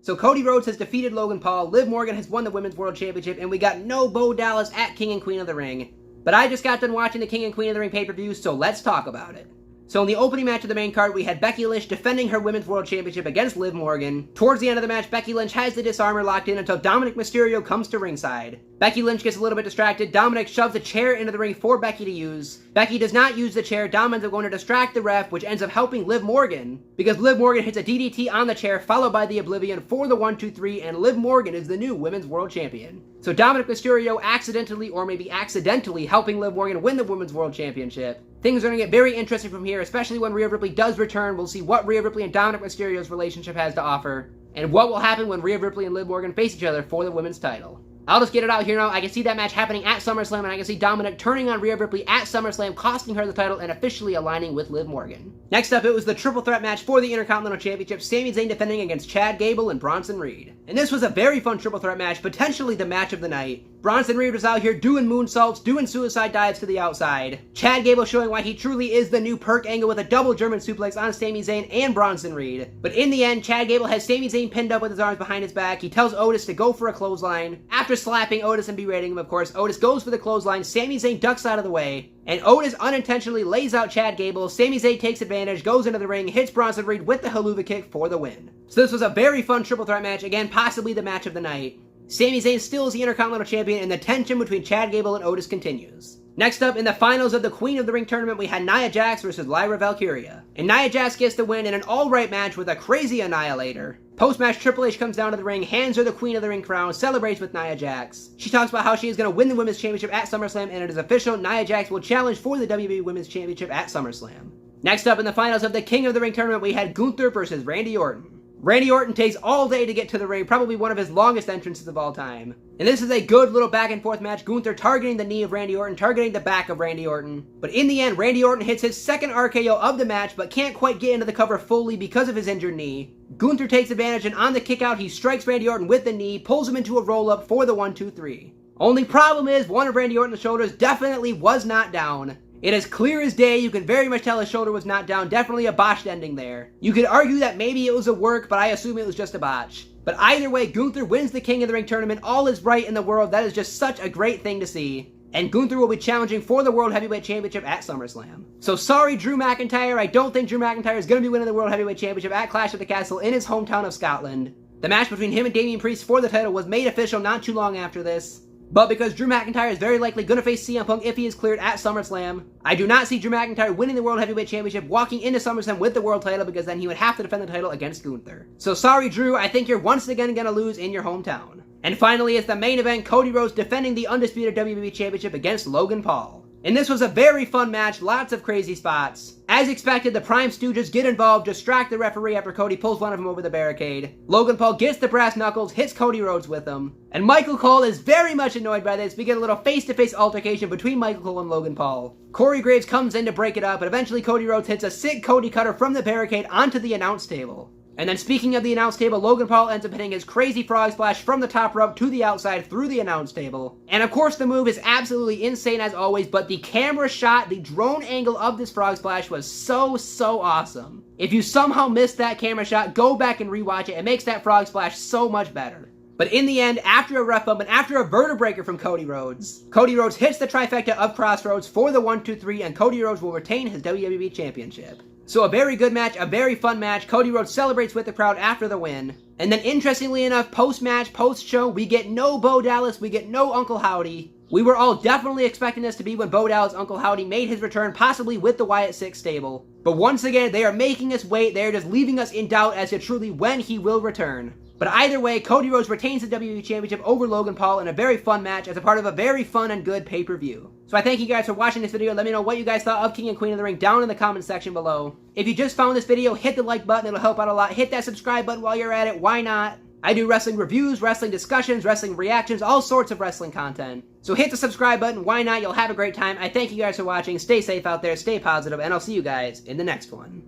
So Cody Rhodes has defeated Logan Paul, Liv Morgan has won the Women's World Championship, and we got no Bo Dallas at King and Queen of the Ring. But I just got done watching the King and Queen of the Ring pay-per-view, so let's talk about it. So in the opening match of the main card, we had Becky Lynch defending her Women's World Championship against Liv Morgan. Towards the end of the match, Becky Lynch has the disarmer locked in until Dominic Mysterio comes to ringside. Becky Lynch gets a little bit distracted. Dominic shoves a chair into the ring for Becky to use. Becky does not use the chair. Dom ends up going to distract the ref, which ends up helping Liv Morgan, because Liv Morgan hits a DDT on the chair, followed by the Oblivion for the 1-2-3, and Liv Morgan is the new Women's World Champion. So Dominic Mysterio accidentally, or maybe accidentally, helping Liv Morgan win the Women's World Championship. Things are going to get very interesting from here, especially when Rhea Ripley does return. We'll see what Rhea Ripley and Dominic Mysterio's relationship has to offer, and what will happen when Rhea Ripley and Liv Morgan face each other for the women's title. I'll just get it out here now. I can see that match happening at SummerSlam, and I can see Dominic turning on Rhea Ripley at SummerSlam, costing her the title and officially aligning with Liv Morgan. Next up, it was the triple threat match for the Intercontinental Championship, Sami Zayn defending against Chad Gable and Bronson Reed. And this was a very fun triple threat match, potentially the match of the night. Bronson Reed was out here doing moonsaults, doing suicide dives to the outside. Chad Gable showing why he truly is the new Perk Angle with a double German suplex on Sami Zayn and Bronson Reed. But in the end, Chad Gable has Sami Zayn pinned up with his arms behind his back. He tells Otis to go for a clothesline. After slapping Otis and berating him, of course, Otis goes for the clothesline. Sami Zayn ducks out of the way, and Otis unintentionally lays out Chad Gable. Sami Zayn takes advantage, goes into the ring, hits Bronson Reed with the haluva kick for the win. So this was a very fun triple threat match, again, possibly the match of the night. Sami Zayn still is the Intercontinental Champion, and the tension between Chad Gable and Otis continues. Next up, in the finals of the Queen of the Ring tournament, we had Nia Jax versus Lyra Valkyria. And Nia Jax gets the win in an alright match with a crazy Annihilator. Post-match, Triple H comes down to the ring, hands her the Queen of the Ring crown, celebrates with Nia Jax. She talks about how she is going to win the Women's Championship at SummerSlam, and it is official, Nia Jax will challenge for the WWE Women's Championship at SummerSlam. Next up, in the finals of the King of the Ring tournament, we had Gunther versus Randy Orton. Randy Orton takes all day to get to the ring, probably one of his longest entrances of all time. And this is a good little back and forth match, Gunther targeting the knee of Randy Orton, targeting the back of Randy Orton. But in the end, Randy Orton hits his second RKO of the match, but can't quite get into the cover fully because of his injured knee. Gunther takes advantage, and on the kick out, he strikes Randy Orton with the knee, pulls him into a roll-up for the 1-2-3. Only problem is, one of Randy Orton's shoulders definitely was not down. It is clear as day, you can very much tell his shoulder was not down, definitely a botched ending there. You could argue that maybe it was a work, but I assume it was just a botch. But either way, Gunther wins the King of the Ring tournament, all is right in the world, that is just such a great thing to see. And Gunther will be challenging for the World Heavyweight Championship at SummerSlam. So sorry Drew McIntyre, I don't think Drew McIntyre is going to be winning the World Heavyweight Championship at Clash at the Castle in his hometown of Scotland. The match between him and Damian Priest for the title was made official not too long after this. But because Drew McIntyre is very likely going to face CM Punk if he is cleared at SummerSlam, I do not see Drew McIntyre winning the World Heavyweight Championship, walking into SummerSlam with the world title, because then he would have to defend the title against Gunther. So sorry Drew, I think you're once again going to lose in your hometown. And finally, it's the main event, Cody Rhodes defending the undisputed WWE Championship against Logan Paul. And this was a very fun match, lots of crazy spots. As expected, the Prime Stooges get involved, distract the referee after Cody pulls one of them over the barricade. Logan Paul gets the brass knuckles, hits Cody Rhodes with them. And Michael Cole is very much annoyed by this. We get a little face-to-face altercation between Michael Cole and Logan Paul. Corey Graves comes in to break it up, and eventually Cody Rhodes hits a sick Cody cutter from the barricade onto the announce table. And then speaking of the announce table, Logan Paul ends up hitting his crazy frog splash from the top rope to the outside through the announce table. And of course the move is absolutely insane as always, but the camera shot, the drone angle of this frog splash was so awesome. If you somehow missed that camera shot, go back and rewatch it. It makes that frog splash so much better. But in the end, after a ref bump and after a vertebreaker from Cody Rhodes hits the trifecta of Crossroads for the 1-2-3, and Cody Rhodes will retain his WWE Championship. So a very good match, a very fun match. Cody Rhodes celebrates with the crowd after the win. And then interestingly enough, post-match, post-show, we get no Bo Dallas, we get no Uncle Howdy. We were all definitely expecting this to be when Bo Dallas' Uncle Howdy made his return, possibly with the Wyatt Six stable. But once again, they are making us wait, they are just leaving us in doubt as to truly when he will return. But either way, Cody Rhodes retains the WWE Championship over Logan Paul in a very fun match as a part of a very fun and good pay-per-view. So I thank you guys for watching this video. Let me know what you guys thought of King and Queen of the Ring down in the comment section below. If you just found this video, hit the like button, it'll help out a lot. Hit that subscribe button while you're at it, why not? I do wrestling reviews, wrestling discussions, wrestling reactions, all sorts of wrestling content. So hit the subscribe button, why not? You'll have a great time. I thank you guys for watching. Stay safe out there, stay positive, and I'll see you guys in the next one.